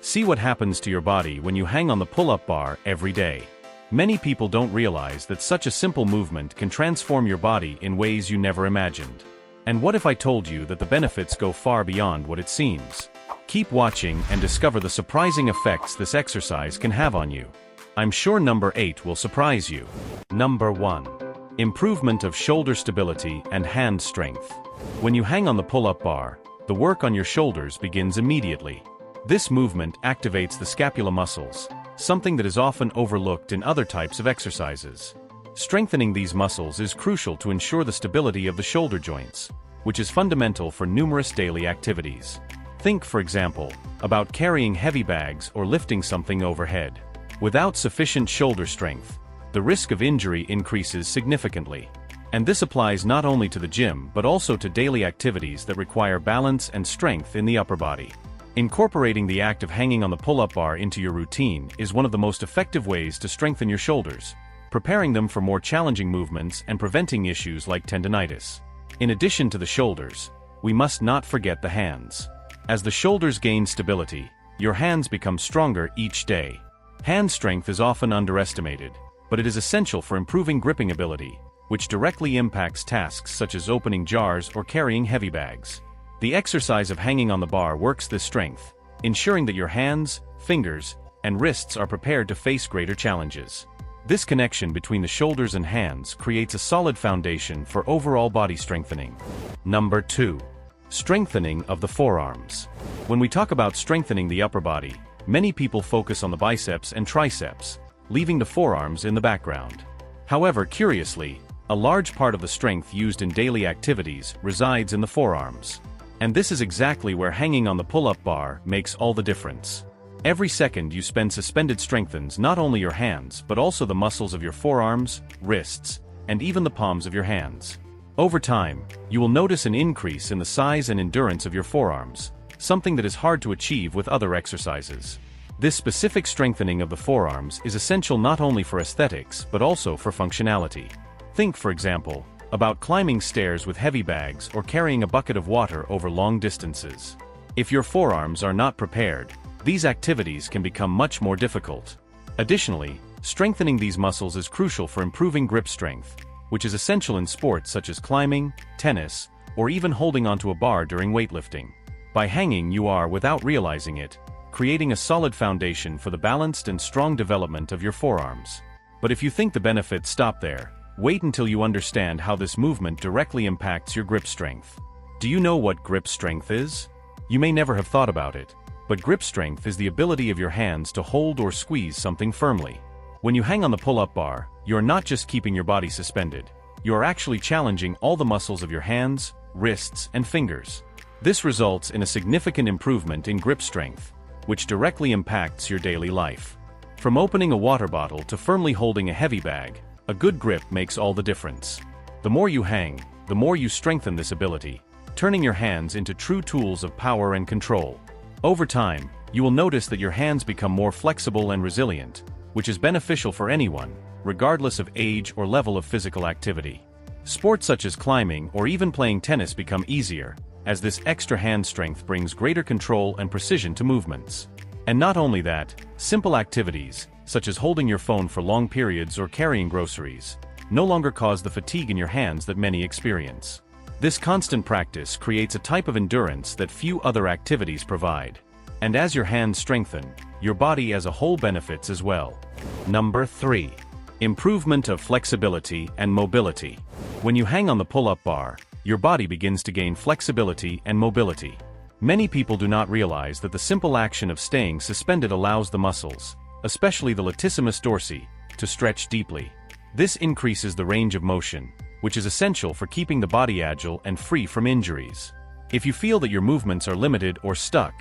See what happens to your body when you hang on the pull-up bar every day. Many people don't realize that such a simple movement can transform your body in ways you never imagined. And what if I told you that the benefits go far beyond what it seems? Keep watching and discover the surprising effects this exercise can have on you. I'm sure number 8 will surprise you. Number 1. Improvement of shoulder stability and hand strength. When you hang on the pull-up bar, the work on your shoulders begins immediately. This movement activates the scapula muscles, something that is often overlooked in other types of exercises. Strengthening these muscles is crucial to ensure the stability of the shoulder joints, which is fundamental for numerous daily activities. Think, for example, about carrying heavy bags or lifting something overhead. Without sufficient shoulder strength, the risk of injury increases significantly. And this applies not only to the gym but also to daily activities that require balance and strength in the upper body. Incorporating the act of hanging on the pull-up bar into your routine is one of the most effective ways to strengthen your shoulders, preparing them for more challenging movements and preventing issues like tendinitis. In addition to the shoulders, we must not forget the hands. As the shoulders gain stability, your hands become stronger each day. Hand strength is often underestimated, but it is essential for improving gripping ability, which directly impacts tasks such as opening jars or carrying heavy bags. The exercise of hanging on the bar works this strength, ensuring that your hands, fingers, and wrists are prepared to face greater challenges. This connection between the shoulders and hands creates a solid foundation for overall body strengthening. Number 2. Strengthening of the forearms. When we talk about strengthening the upper body, many people focus on the biceps and triceps, leaving the forearms in the background. However, curiously, a large part of the strength used in daily activities resides in the forearms. And this is exactly where hanging on the pull-up bar makes all the difference. Every second you spend suspended strengthens not only your hands but also the muscles of your forearms, wrists, and even the palms of your hands. Over time, you will notice an increase in the size and endurance of your forearms, something that is hard to achieve with other exercises. This specific strengthening of the forearms is essential not only for aesthetics but also for functionality. Think, for example, about climbing stairs with heavy bags or carrying a bucket of water over long distances. If your forearms are not prepared, these activities can become much more difficult. Additionally, strengthening these muscles is crucial for improving grip strength, which is essential in sports such as climbing, tennis, or even holding onto a bar during weightlifting. By hanging, you are, without realizing it, creating a solid foundation for the balanced and strong development of your forearms. But if you think the benefits stop there, wait until you understand how this movement directly impacts your grip strength. Do you know what grip strength is? You may never have thought about it, but grip strength is the ability of your hands to hold or squeeze something firmly. When you hang on the pull-up bar, you're not just keeping your body suspended, you are actually challenging all the muscles of your hands, wrists, and fingers. This results in a significant improvement in grip strength, which directly impacts your daily life. From opening a water bottle to firmly holding a heavy bag, a good grip makes all the difference. The more you hang, the more you strengthen this ability, turning your hands into true tools of power and control. Over time, you will notice that your hands become more flexible and resilient, which is beneficial for anyone, regardless of age or level of physical activity. Sports such as climbing or even playing tennis become easier, as this extra hand strength brings greater control and precision to movements. And not only that, simple activities, such as holding your phone for long periods or carrying groceries, no longer cause the fatigue in your hands that many experience. This constant practice creates a type of endurance that few other activities provide. And as your hands strengthen, your body as a whole benefits as well. Number 3. Improvement of flexibility and mobility. When you hang on the pull-up bar, your body begins to gain flexibility and mobility. Many people do not realize that the simple action of staying suspended allows the muscles, especially the latissimus dorsi, to stretch deeply. This increases the range of motion, which is essential for keeping the body agile and free from injuries. If you feel that your movements are limited or stuck,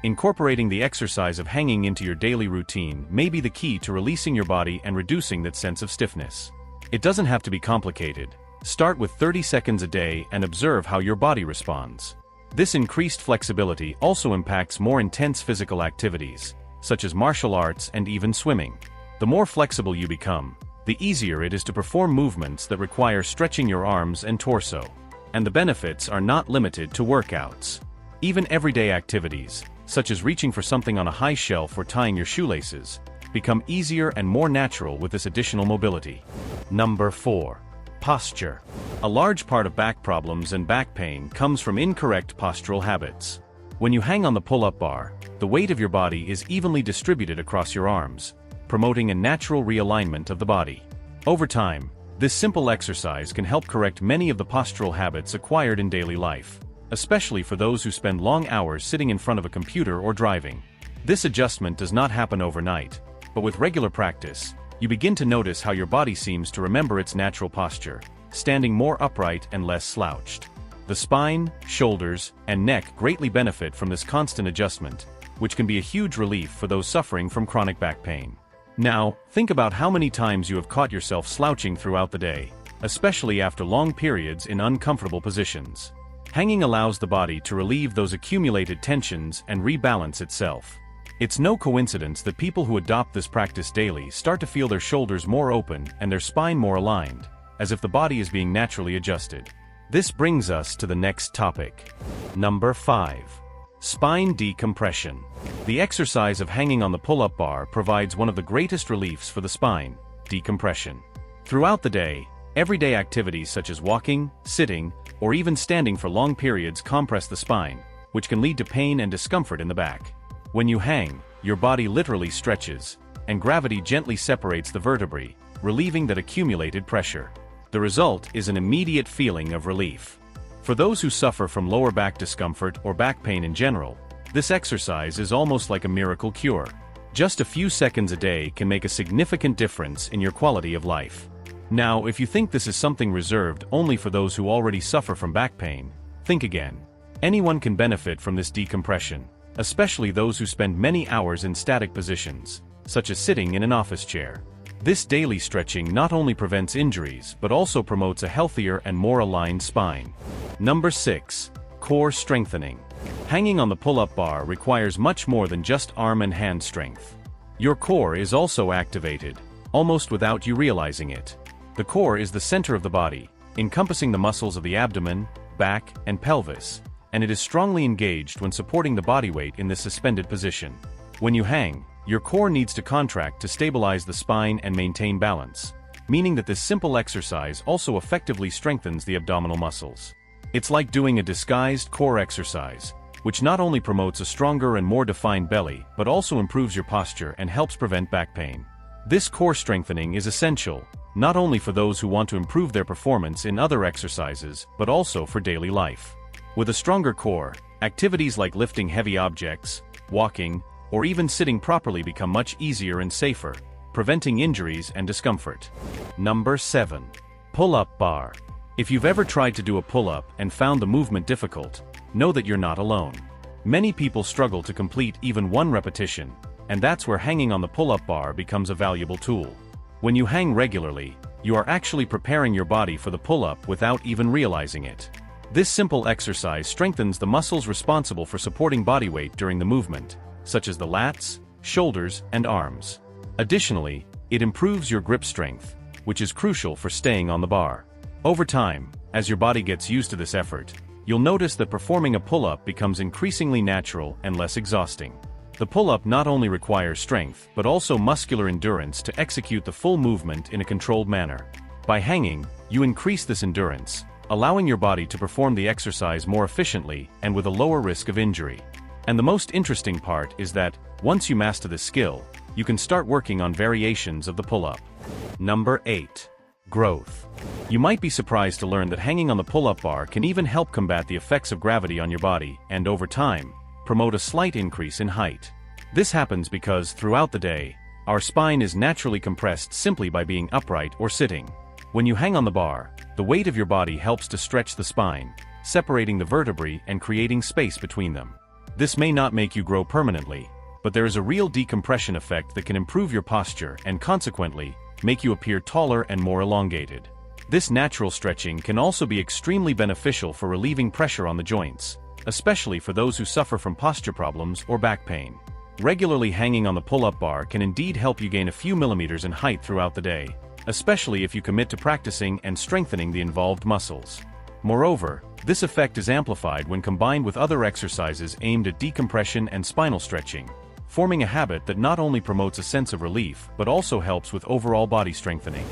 incorporating the exercise of hanging into your daily routine may be the key to releasing your body and reducing that sense of stiffness. It doesn't have to be complicated. Start with 30 seconds a day and observe how your body responds. This increased flexibility also impacts more intense physical activities, such as martial arts and even swimming. The more flexible you become, the easier it is to perform movements that require stretching your arms and torso. And the benefits are not limited to workouts. Even everyday activities, such as reaching for something on a high shelf or tying your shoelaces, become easier and more natural with this additional mobility. Number 4. Posture. A large part of back problems and back pain comes from incorrect postural habits. When you hang on the pull-up bar, the weight of your body is evenly distributed across your arms, promoting a natural realignment of the body. Over time, this simple exercise can help correct many of the postural habits acquired in daily life, especially for those who spend long hours sitting in front of a computer or driving. This adjustment does not happen overnight, but with regular practice, you begin to notice how your body seems to remember its natural posture, standing more upright and less slouched. The spine, shoulders, and neck greatly benefit from this constant adjustment, which can be a huge relief for those suffering from chronic back pain. Now, think about how many times you have caught yourself slouching throughout the day, especially after long periods in uncomfortable positions. Hanging allows the body to relieve those accumulated tensions and rebalance itself. It's no coincidence that people who adopt this practice daily start to feel their shoulders more open and their spine more aligned, as if the body is being naturally adjusted. This brings us to the next topic. Number 5. Spine decompression. The exercise of hanging on the pull-up bar provides one of the greatest reliefs for the spine, decompression. Throughout the day, everyday activities such as walking, sitting, or even standing for long periods compress the spine, which can lead to pain and discomfort in the back. When you hang, your body literally stretches, and gravity gently separates the vertebrae, relieving that accumulated pressure. The result is an immediate feeling of relief. For those who suffer from lower back discomfort or back pain in general, this exercise is almost like a miracle cure. Just a few seconds a day can make a significant difference in your quality of life. Now, if you think this is something reserved only for those who already suffer from back pain, think again. Anyone can benefit from this decompression, especially those who spend many hours in static positions, such as sitting in an office chair. This daily stretching not only prevents injuries but also promotes a healthier and more aligned spine. Number 6. Core strengthening. Hanging on the pull-up bar requires much more than just arm and hand strength. Your core is also activated, almost without you realizing it. The core is the center of the body, encompassing the muscles of the abdomen, back, and pelvis, and it is strongly engaged when supporting the body weight in this suspended position. When you hang, your core needs to contract to stabilize the spine and maintain balance, meaning that this simple exercise also effectively strengthens the abdominal muscles. It's like doing a disguised core exercise, which not only promotes a stronger and more defined belly but also improves your posture and helps prevent back pain. This core strengthening is essential, not only for those who want to improve their performance in other exercises but also for daily life. With a stronger core, activities like lifting heavy objects, walking, or even sitting properly become much easier and safer, preventing injuries and discomfort. Number 7. Pull-up bar. If you've ever tried to do a pull-up and found the movement difficult, know that you're not alone. Many people struggle to complete even one repetition, and that's where hanging on the pull-up bar becomes a valuable tool. When you hang regularly, you are actually preparing your body for the pull-up without even realizing it. This simple exercise strengthens the muscles responsible for supporting body weight during the movement, such as the lats, shoulders, and arms. Additionally, it improves your grip strength, which is crucial for staying on the bar. Over time, as your body gets used to this effort, you'll notice that performing a pull-up becomes increasingly natural and less exhausting. The pull-up not only requires strength but also muscular endurance to execute the full movement in a controlled manner. By hanging, you increase this endurance, allowing your body to perform the exercise more efficiently and with a lower risk of injury. And the most interesting part is that, once you master this skill, you can start working on variations of the pull-up. Number 8. Growth. You might be surprised to learn that hanging on the pull-up bar can even help combat the effects of gravity on your body and, over time, promote a slight increase in height. This happens because, throughout the day, our spine is naturally compressed simply by being upright or sitting. When you hang on the bar, the weight of your body helps to stretch the spine, separating the vertebrae and creating space between them. This may not make you grow permanently, but there is a real decompression effect that can improve your posture and, consequently, make you appear taller and more elongated. This natural stretching can also be extremely beneficial for relieving pressure on the joints, especially for those who suffer from posture problems or back pain. Regularly hanging on the pull-up bar can indeed help you gain a few millimeters in height throughout the day, especially if you commit to practicing and strengthening the involved muscles. Moreover, this effect is amplified when combined with other exercises aimed at decompression and spinal stretching, forming a habit that not only promotes a sense of relief but also helps with overall body strengthening.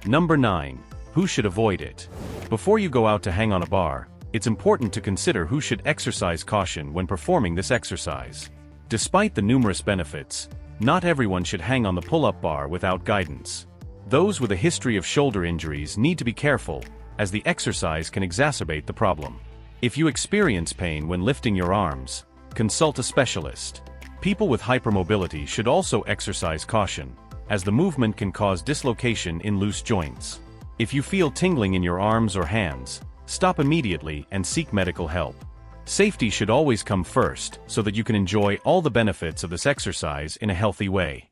Number 9. Who should avoid it? Before you go out to hang on a bar, it's important to consider who should exercise caution when performing this exercise. Despite the numerous benefits, not everyone should hang on the pull-up bar without guidance. Those with a history of shoulder injuries need to be careful, as the exercise can exacerbate the problem. If you experience pain when lifting your arms, consult a specialist. People with hypermobility should also exercise caution, as the movement can cause dislocation in loose joints. If you feel tingling in your arms or hands, stop immediately and seek medical help. Safety should always come first so that you can enjoy all the benefits of this exercise in a healthy way.